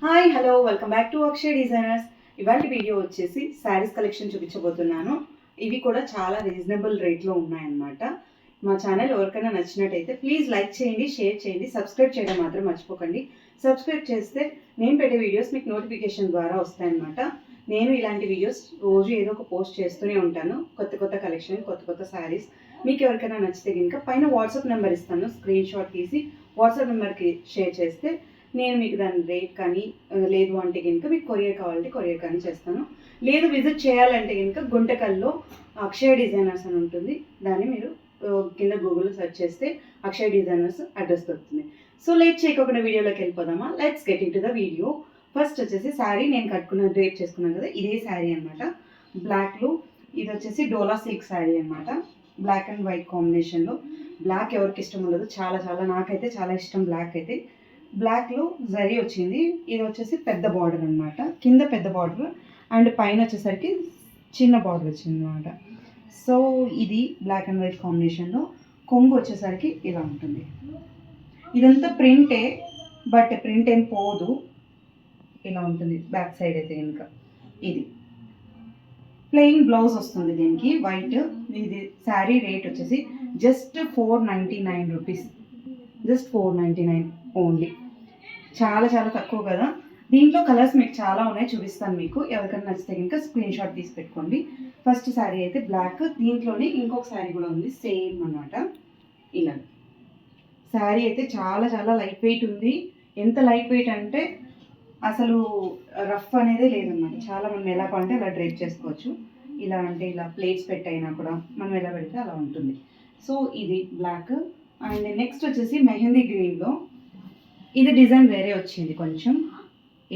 Hi hello welcome back to Akshay designers. ఇవాళ video వచ్చేసి saris collection చూపించబోతున్నాను. ఇవి కూడా చాలా రీజనబుల్ రేట్లో ఉన్నాయన్నమాట. మా ఛానల్ ఎవరికైనా నచ్చినట్టయితే ప్లీజ్ లైక్ చేయండి, షేర్ చేయండి, సబ్స్క్రైబ్ చేయడం మాత్రం మర్చిపోకండి. సబ్స్క్రైబ్ చేస్తే నేను పెట్టే వీడియోస్ మీకు నోటిఫికేషన్ ద్వారా వస్తాయన్నమాట. నేను ఇలాంటి వీడియోస్ రోజు ఏదో ఒక పోస్ట్ చేస్తూనే ఉంటాను. కొత్త కొత్త కలెక్షన్, కొత్త కొత్త శారీస్. మీకు ఎవరికైనా నచ్చితే కనుక పైన వాట్సాప్ నెంబర్ ఇస్తాను, స్క్రీన్ షాట్ తీసి వాట్సాప్ నెంబర్కి షేర్ చేస్తే నేను మీకు దాని రేట్ కానీ లేదు అంటే కనుక మీకు కొరియర్ కావాలంటే కొరియర్ కానీ చేస్తాను. లేదు విజిట్ చేయాలంటే కనుక గుంటకల్లో అక్షయ డిజైనర్స్ అని ఉంటుంది. దాన్ని మీరు కింద గూగుల్లో సెర్చ్ చేస్తే అక్షయ డిజైనర్స్ అడ్రస్ దొరుకుతుంది. సో లేట్ చేయకుండా వీడియోలోకి వెళ్ళిపోదామా. Let's get in to the video. First వచ్చేసి శారీ నేను కట్టుకున్న డ్రేప్ చేసుకున్నాను కదా, ఇదే శారీ అనమాట. బ్లాక్లో ఇది వచ్చేసి డోలా సిల్క్ శారీ అనమాట. బ్లాక్ అండ్ వైట్ కాంబినేషన్లో. బ్లాక్ ఎవరికి ఇష్టం ఉండదు, చాలా చాలా నాకైతే చాలా ఇష్టం బ్లాక్ అయితే. బ్లాక్లో జరీ వచ్చింది. ఇది వచ్చేసి పెద్ద బార్డర్ అనమాట, కింద పెద్ద బార్డర్ అండ్ పైన వచ్చేసరికి చిన్న బార్డర్ వచ్చింది అనమాట. సో ఇది బ్లాక్ అండ్ వైట్ కాంబినేషన్లో. కొంగు వచ్చేసరికి ఇలా ఉంటుంది. ఇదంతా ప్రింటే, బట్ ప్రింట్ ఏం పోదు, ఇలా ఉంటుంది బ్యాక్ సైడ్ అయితే కనుక. ఇది ప్లెయిన్ బ్లౌజ్ వస్తుంది దీనికి వైట్. ఇది శారీ రేట్ వచ్చేసి జస్ట్ 499 రూపీస్, జస్ట్ 499 ఓన్లీ. చాలా చాలా తక్కువ కదా. దీంట్లో కలర్స్ మీకు చాలా ఉన్నాయి, చూపిస్తాను మీకు. ఎవరికైనా నచ్చితే కనుక స్క్రీన్ షాట్ తీసి పెట్టుకోండి. ఫస్ట్ శారీ అయితే బ్లాక్, దీంట్లోనే ఇంకొక శారీ కూడా ఉంది సేమ్ అనమాట. ఇలా శారీ అయితే చాలా చాలా లైట్ వెయిట్ ఉంది. ఎంత లైట్ వెయిట్ అంటే అసలు రఫ్ అనేది లేదన్నమాట. చాలా మనం ఎలా కావాలంటే అలా డ్రైప్ చేసుకోవచ్చు. ఇలా అంటే ఇలా ప్లేట్స్ పెట్టైనా కూడా మనం ఎలా పెడితే అలా ఉంటుంది. సో ఇది బ్లాక్. అండ్ నెక్స్ట్ వచ్చేసి మెహందీ గ్రీన్లో. ఇది డిజైన్ వేరే వచ్చింది కొంచెం,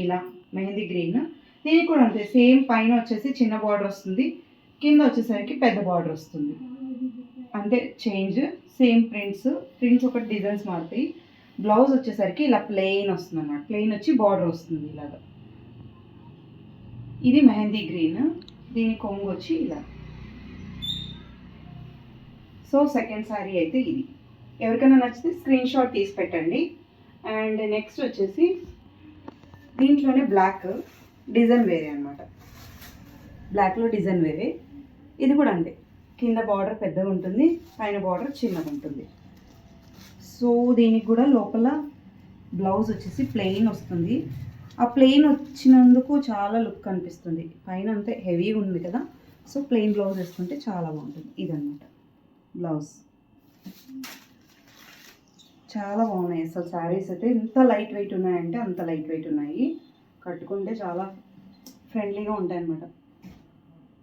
ఇలా మెహందీ గ్రీన్. దీనికి కూడా అంతే సేమ్. పైన వచ్చేసి చిన్న బార్డర్ వస్తుంది, కింద వచ్చేసరికి పెద్ద బార్డర్ వస్తుంది. అంటే చేంజ్, సేమ్ ప్రింట్స్ ఒకటి డిజైన్స్ మారుతాయి. బ్లౌజ్ వచ్చేసరికి ఇలా ప్లెయిన్ వస్తుంది అన్నమాట. ప్లెయిన్ వచ్చి బార్డర్ వస్తుంది ఇలాగా. ఇది మెహందీ గ్రీన్, దీని కొంగు వచ్చి ఇలా. సో సెకండ్ శారీ అయితే ఇది. ఎవరికైనా నచ్చితే స్క్రీన్ షాట్ తీసి పెట్టండి. అండ్ నెక్స్ట్ వచ్చేసి దీంట్లోనే బ్లాక్ డిజైన్ వేరే అనమాట. బ్లాక్లో డిజైన్ వేరే. ఇది కూడా అంతే, కింద బార్డర్ పెద్దగా ఉంటుంది, పైన బార్డర్ చిన్నగా ఉంటుంది. సో దీనికి కూడా లోపల బ్లౌజ్ వచ్చేసి ప్లెయిన్ వస్తుంది. ఆ ప్లెయిన్ వచ్చినందుకు చాలా లుక్ అనిపిస్తుంది. పైన అంతే హెవీగా ఉంది కదా, సో ప్లెయిన్ బ్లౌజ్ వేసుకుంటే చాలా బాగుంటుంది. ఇదన్నమాట బ్లౌజ్. చాలా బాగున్నాయి అసలు శారీస్ అయితే. ఎంత లైట్ వెయిట్ ఉన్నాయంటే అంత లైట్ వెయిట్ ఉన్నాయి. కట్టుకుంటే చాలా ఫ్రెండ్లీగా ఉంటాయి అన్నమాట.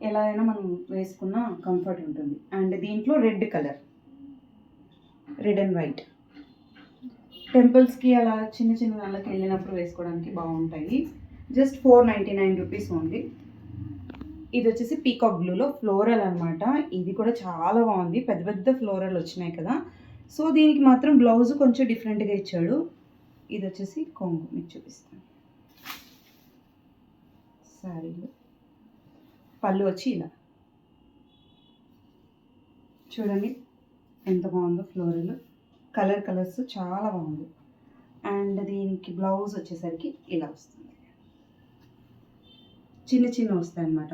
ఎలా అయినా మనం వేసుకున్న కంఫర్ట్ ఉంటుంది. అండ్ దీంట్లో red colour, red and white. టెంపుల్స్కి అలా చిన్న చిన్న వాళ్ళకి వెళ్ళినప్పుడు వేసుకోవడానికి బాగుంటాయి. Just 499 rupees only. ఇది వచ్చేసి పీకాక్ బ్లూలో ఫ్లోరల్ అనమాట. ఇది కూడా చాలా బాగుంది, పెద్ద పెద్ద ఫ్లోరల్ వచ్చినాయి కదా. సో దీనికి మాత్రం బ్లౌజ్ కొంచెం డిఫరెంట్గా ఇచ్చాడు. ఇది వచ్చేసి కొంగు మీకు చూపిస్తాను. శారీలో పళ్ళు వచ్చి ఇలా చూడండి ఎంత బాగుందో. ఫ్లోరల్ కలర్స్ చాలా బాగుంది. అండ్ దీనికి బ్లౌజ్ వచ్చేసరికి ఇలా వస్తుంది, చిన్న చిన్న వస్తాయి అన్నమాట.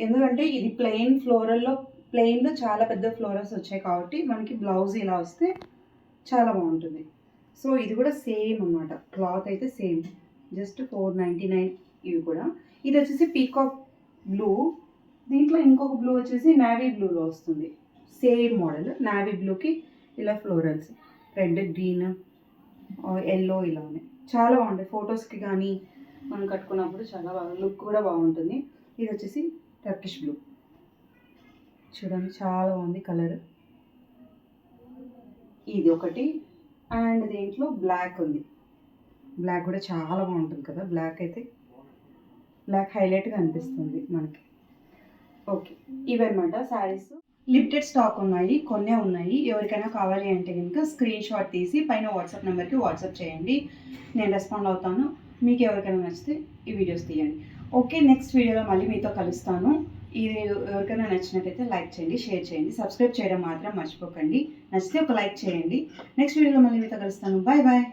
ఎందుకంటే ఇది ప్లెయిన్లో చాలా పెద్ద ఫ్లోరల్స్ వచ్చాయి కాబట్టి మనకి బ్లౌజ్ ఇలా వస్తే చాలా బాగుంటుంది. సో ఇది కూడా సేమ్ అన్నమాట. క్లాత్ అయితే సేమ్, జస్ట్ 499 ఇవి కూడా. ఇది వచ్చేసి పీకాక్ బ్లూ. దీంట్లో ఇంకొక బ్లూ వచ్చేసి నావీ బ్లూలో వస్తుంది. Same model. నావీ బ్లూకి ఇలా ఫ్లోరల్స్, రెడ్, గ్రీన్, ఎల్లో ఇలా ఉన్నాయి. చాలా బాగుంటాయి ఫొటోస్కి కానీ మనం కట్టుకున్నప్పుడు. చాలా బాగా లుక్ కూడా బాగుంటుంది. ఇది వచ్చేసి టర్కిష్ బ్లూ. చూడండి చాలా బాగుంది కలర్. ఇది ఒకటి. అండ్ దీంట్లో బ్లాక్ ఉంది. బ్లాక్ కూడా చాలా బాగుంటుంది కదా. బ్లాక్ అయితే బ్లాక్ హైలైట్గా అనిపిస్తుంది మనకి. ఓకే, ఇవన్నమాట శారీస్. లిమిటెడ్ స్టాక్ ఉన్నాయి, కొన్నే ఉన్నాయి. ఎవరికైనా కావాలి అంటే కనుక స్క్రీన్ షాట్ తీసి పైన వాట్సాప్ నెంబర్కి వాట్సాప్ చేయండి, నేను రెస్పాండ్ అవుతాను. మీకు ఎవరికైనా నచ్చితే ఈ వీడియోస్ తీయండి. ఓకే, నెక్స్ట్ వీడియోలో మళ్ళీ మీతో కలుస్తాను. ఇది ఎవరికైనా నచ్చినట్టయితే లైక్ చేయండి, షేర్ చేయండి, సబ్స్క్రైబ్ చేయడం మాత్రం మర్చిపోకండి. నచ్చితే ఒక లైక్ చేయండి. నెక్స్ట్ వీడియోలో మళ్ళీ మీతో కలుస్తాను. Bye bye.